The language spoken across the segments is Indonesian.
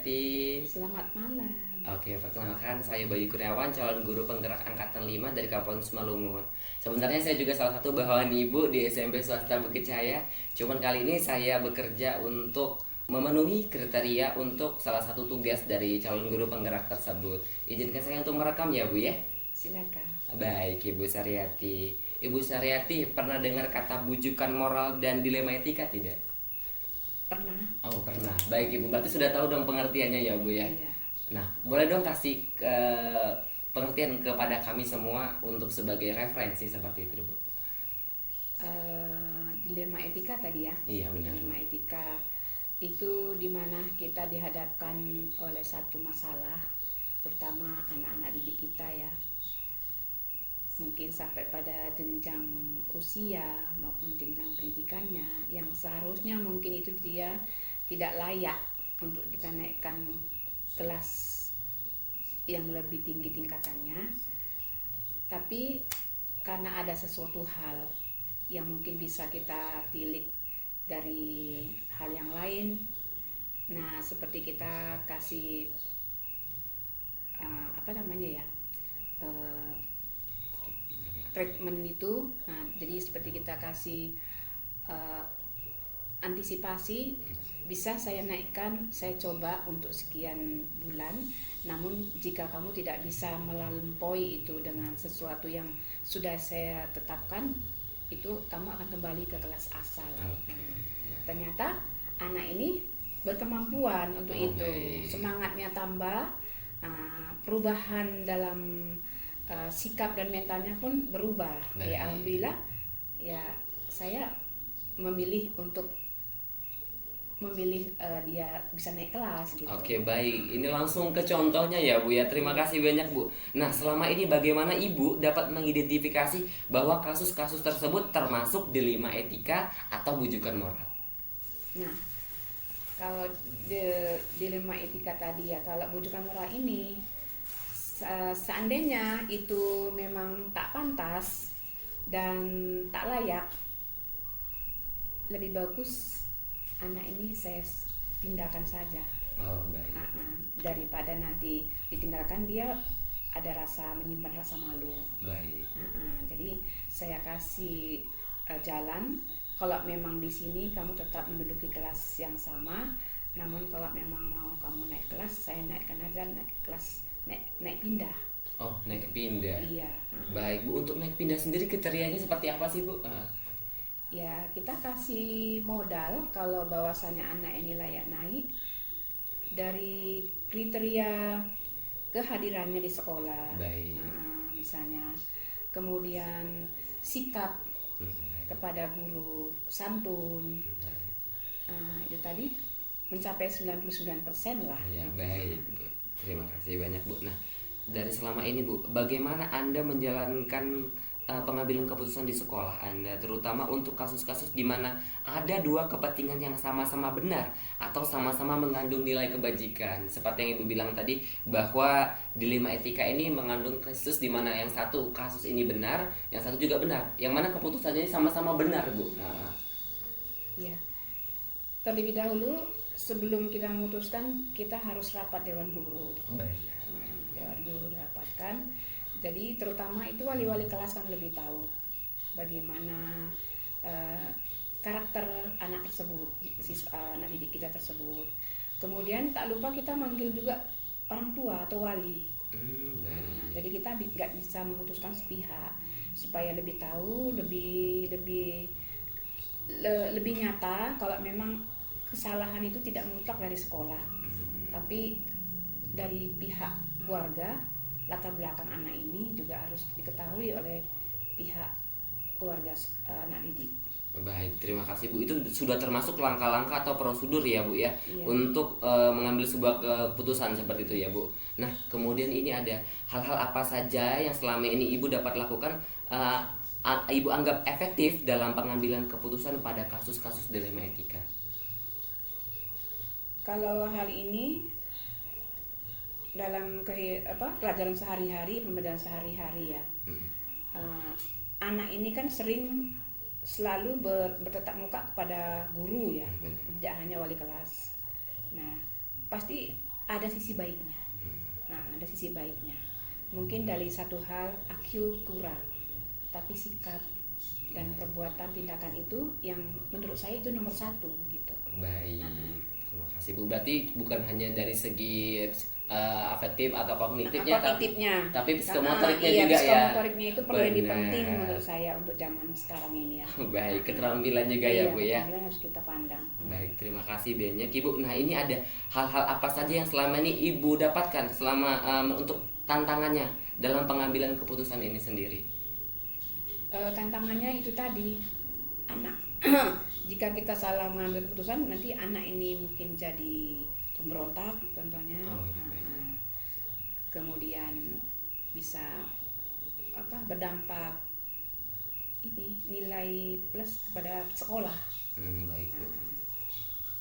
Suryati. Selamat malam. Oke, perkenalkan saya Bayu Kurniawan, calon guru penggerak angkatan 5 dari Kabupaten Simalungun. Sebenarnya saya juga salah satu bawahan ibu di SMP swasta Bukit Cahaya. Cuman kali ini saya bekerja untuk memenuhi kriteria untuk salah satu tugas dari calon guru penggerak tersebut. Izinkan saya untuk merekam ya Bu ya. Silakan. Baik Ibu Suryati. Ibu Suryati pernah dengar kata bujukan moral dan dilema etika tidak? Pernah? Oh pernah. Baik Ibu, berarti sudah tahu dong pengertiannya ya Bu ya. Iya. Nah, boleh dong kasih pengertian kepada kami semua untuk sebagai referensi seperti itu, Bu. Dilema etika tadi ya. Iya, benar. Dilema etika itu dimana kita dihadapkan oleh satu masalah, terutama anak-anak didik kita ya. Mungkin sampai pada jenjang usia maupun jenjang pendidikannya yang seharusnya mungkin itu dia tidak layak untuk kita naikkan kelas yang lebih tinggi tingkatannya, tapi karena ada sesuatu hal yang mungkin bisa kita tilik dari hal yang lain. Nah, seperti kita kasih treatment itu. Nah, jadi seperti kita kasih antisipasi, bisa saya naikkan, saya coba untuk sekian bulan. Namun jika kamu tidak bisa melampaui itu dengan sesuatu yang sudah saya tetapkan, itu kamu akan kembali ke kelas asal. Ternyata anak ini berkemampuan untuk itu. Baik. Semangatnya tambah, perubahan dalam sikap dan mentalnya pun berubah. Ya, alhamdulillah ya, saya memilih dia bisa naik kelas gitu. Oke, baik. Ini langsung ke contohnya ya, Bu ya. Terima kasih banyak, Bu. Nah, selama ini bagaimana Ibu dapat mengidentifikasi bahwa kasus-kasus tersebut termasuk dilema etika atau bujukan moral? Nah, kalau dilema etika tadi ya, kalau bujukan moral ini seandainya itu memang tak pantas dan tak layak, lebih bagus anak ini saya pindahkan saja. Oh, baik. Daripada nanti ditinggalkan, dia ada menyimpan rasa malu. Baik. Jadi saya kasih jalan. Kalau memang di sini kamu tetap menduduki kelas yang sama, namun kalau memang mau kamu naik kelas, saya naikkan aja naik kelas, naik pindah. Oh, naik pindah. Iya. Baik, Bu. Untuk naik pindah sendiri kriterianya seperti apa sih, Bu? Ya, kita kasih modal kalau bahwasannya anak ini layak naik dari kriteria kehadirannya di sekolah. Baik. Misalnya, kemudian sikap kepada guru, santun. Itu tadi mencapai 99% lah. Ya, baik, Bu. Terima kasih banyak, Bu. Nah, dari selama ini, Bu, bagaimana Anda menjalankan pengambilan keputusan di sekolah Anda, terutama untuk kasus-kasus di mana ada dua kepentingan yang sama-sama benar atau sama-sama mengandung nilai kebajikan, seperti yang Ibu bilang tadi bahwa dilema etika ini mengandung kasus di mana yang satu kasus ini benar, yang satu juga benar, yang mana keputusannya ini sama-sama benar, Bu. Ya, terlebih dahulu sebelum kita memutuskan, kita harus rapat dewan guru. Baik. Dewan guru dirapatkan. Jadi terutama itu wali-wali kelas kan lebih tahu bagaimana karakter anak tersebut, anak didik kita tersebut. Kemudian tak lupa kita manggil juga orang tua atau wali. Jadi kita nggak bisa memutuskan sepihak, supaya lebih tahu, lebih nyata kalau memang kesalahan itu tidak mutlak dari sekolah, tapi dari pihak keluarga. Latar belakang anak ini juga harus diketahui oleh pihak keluarga anak didik. Baik, terima kasih Bu. Itu sudah termasuk langkah-langkah atau prosedur ya Bu ya, Iya. untuk mengambil sebuah keputusan seperti itu ya Bu. Nah, kemudian ini ada hal-hal apa saja yang selama ini Ibu dapat lakukan, Ibu anggap efektif dalam pengambilan keputusan pada kasus-kasus dilema etika? Kalau hal ini dalam pelajaran sehari-hari, pembelajaran sehari-hari ya. Anak ini kan sering selalu bertatap muka kepada guru ya, tidak hanya wali kelas. Nah, pasti ada sisi baiknya. Nah, ada sisi baiknya. Mungkin dari satu hal IQ kurang, tapi sikap dan perbuatan tindakan itu yang menurut saya itu nomor satu gitu. Baik, terima kasih Bu. Berarti bukan hanya dari segi afektif atau kognitifnya, tapi psikomotoriknya iya, juga ya. psikomotoriknya itu perlu lebih Benar. penting menurut saya untuk zaman sekarang ini ya. Baik, keterampilan juga ya Bu ya. Keterampilan harus kita pandang. Baik, terima kasih banyak Ibu. Nah, ini ada hal-hal apa saja yang selama ini Ibu dapatkan selama untuk tantangannya dalam pengambilan keputusan ini sendiri? Tantangannya itu tadi, anak. Jika kita salah mengambil keputusan, nanti anak ini mungkin jadi pemberontak contohnya. Kemudian bisa berdampak ini nilai plus kepada sekolah. Baik Bu.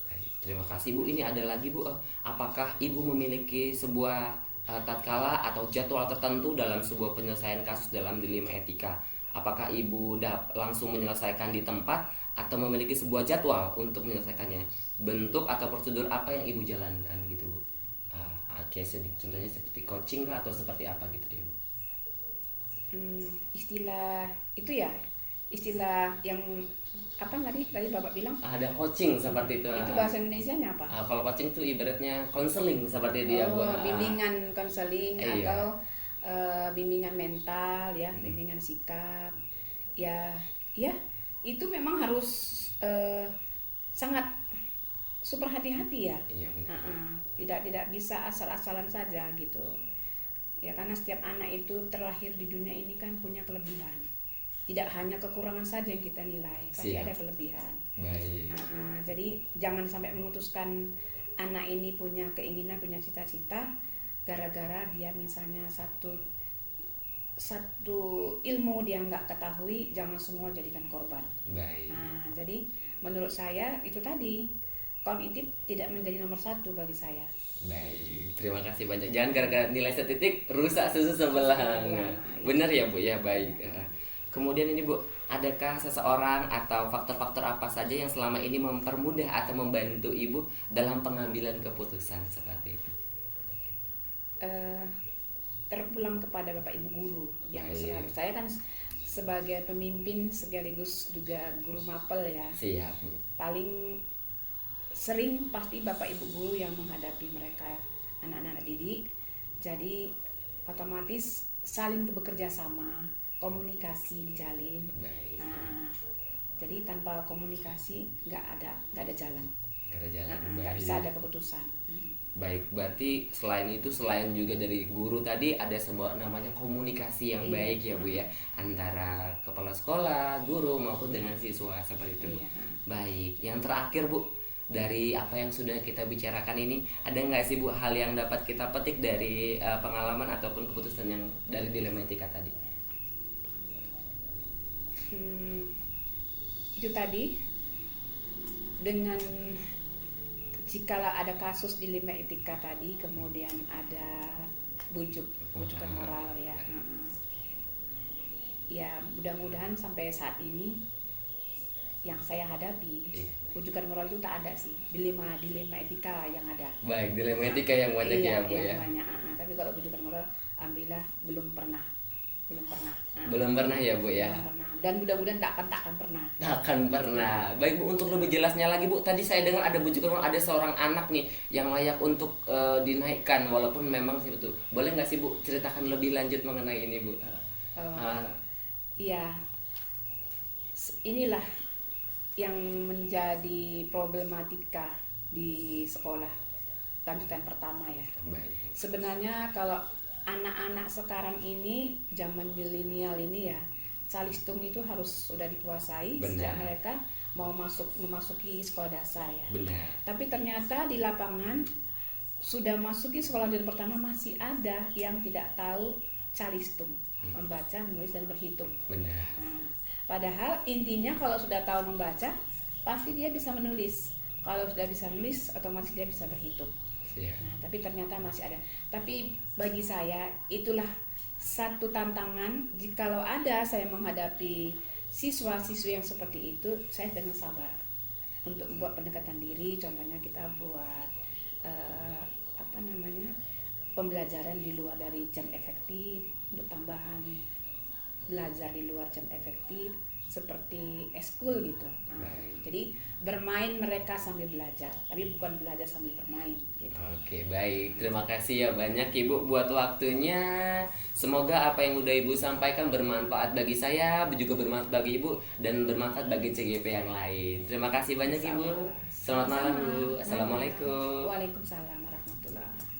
Baik, terima kasih Bu. Ini ada lagi Bu, apakah Ibu memiliki sebuah tatkala atau jadwal tertentu dalam sebuah penyelesaian kasus dalam dilema etika? Apakah Ibu langsung menyelesaikan di tempat atau memiliki sebuah jadwal untuk menyelesaikannya? Bentuk atau prosedur apa yang Ibu jalankan gitu Bu? Case nih, contohnya seperti coaching kah atau seperti apa gitu dia Bu? Istilah itu ya, istilah yang apa tadi Bapak bilang? Ada coaching seperti itu. Itu bahasa Indonesianya apa? Kalau coaching itu ibaratnya konseling seperti dia Bu. Bimbingan konseling Iya. atau bimbingan mental ya, bimbingan sikap. Ya, itu memang harus sangat super hati-hati ya. Iya. Tidak bisa asal-asalan saja gitu. Ya karena setiap anak itu terlahir di dunia ini kan punya kelebihan. Tidak hanya kekurangan saja yang kita nilai, pasti ada kelebihan. Baik. Jadi jangan sampai memutuskan anak ini punya keinginan, punya cita-cita gara-gara dia misalnya satu ilmu dia nggak ketahui, jangan semua jadikan korban. Baik. Jadi menurut saya itu tadi, kognitif tidak menjadi nomor satu bagi saya. Baik, terima kasih banyak. Jangan gara-gara nilai setitik rusak susu sebelah. Benar ya Bu ya, baik. Kemudian ini Bu, adakah seseorang atau faktor-faktor apa saja yang selama ini mempermudah atau membantu Ibu dalam pengambilan keputusan seperti itu? Terpulang kepada Bapak Ibu guru yang selalu, saya kan sebagai pemimpin sekaligus juga guru mapel ya. Siap Bu. Paling sering pasti Bapak Ibu guru yang menghadapi mereka anak-anak didik. Jadi otomatis saling bekerja sama, komunikasi dijalin. Jadi tanpa komunikasi nggak ada jalan. Nggak bisa ada keputusan. Baik, berarti selain juga dari guru tadi ada sebuah namanya komunikasi yang baik ya Bu ya, antara kepala sekolah, guru maupun dengan siswa seperti itu Bu. Baik, yang terakhir Bu, dari apa yang sudah kita bicarakan ini, ada nggak sih Bu hal yang dapat kita petik dari pengalaman ataupun keputusan yang dari dilema etika tadi? Itu tadi, dengan jikalau ada kasus dilema etika tadi, kemudian ada bujukan moral ya. Ya mudah-mudahan sampai saat ini yang saya hadapi bujukan moral itu tak ada sih, dilema etika yang ada. Baik, dilema etika yang banyak ya Bu ya. Banyak. Tapi kalau bujukan moral, alhamdulillah belum pernah. Belum pernah ya Bu ya. Belum pernah. Dan mudah-mudahan takkan pernah. Takkan pernah. Baik Bu, untuk lebih jelasnya lagi Bu, tadi saya dengar ada bujukan moral, ada seorang anak nih yang layak untuk dinaikkan walaupun memang sih betul. Boleh nggak sih Bu ceritakan lebih lanjut mengenai ini Bu? Iya. Inilah yang menjadi problematika di sekolah lanjutan pertama ya. Baik. Sebenarnya kalau anak-anak sekarang ini zaman milenial ini ya, calistung itu harus sudah dikuasai sejak mereka mau memasuki sekolah dasar ya. Benar. Tapi ternyata di lapangan sudah masuki sekolah lanjutan pertama masih ada yang tidak tahu calistung, membaca, menulis dan berhitung. Benar. Padahal intinya kalau sudah tahu membaca, pasti dia bisa menulis. Kalau sudah bisa menulis, otomatis dia bisa berhitung. Tapi ternyata masih ada. Tapi bagi saya itulah satu tantangan. Jikalau ada saya menghadapi siswa-siswi yang seperti itu, saya dengan sabar untuk membuat pendekatan diri. Contohnya kita buat pembelajaran di luar dari jam efektif, untuk tambahan belajar di luar jam efektif seperti eskul gitu. Nah, jadi bermain mereka sambil belajar, tapi bukan belajar sambil bermain gitu. Oke, baik. Terima kasih ya banyak Ibu buat waktunya. Semoga apa yang udah Ibu sampaikan bermanfaat bagi saya, juga bermanfaat bagi Ibu dan bermanfaat bagi CGP yang lain. Terima kasih banyak Ibu. Selamat malam Bu. Assalamualaikum. Waalaikumsalam warahmatullahi.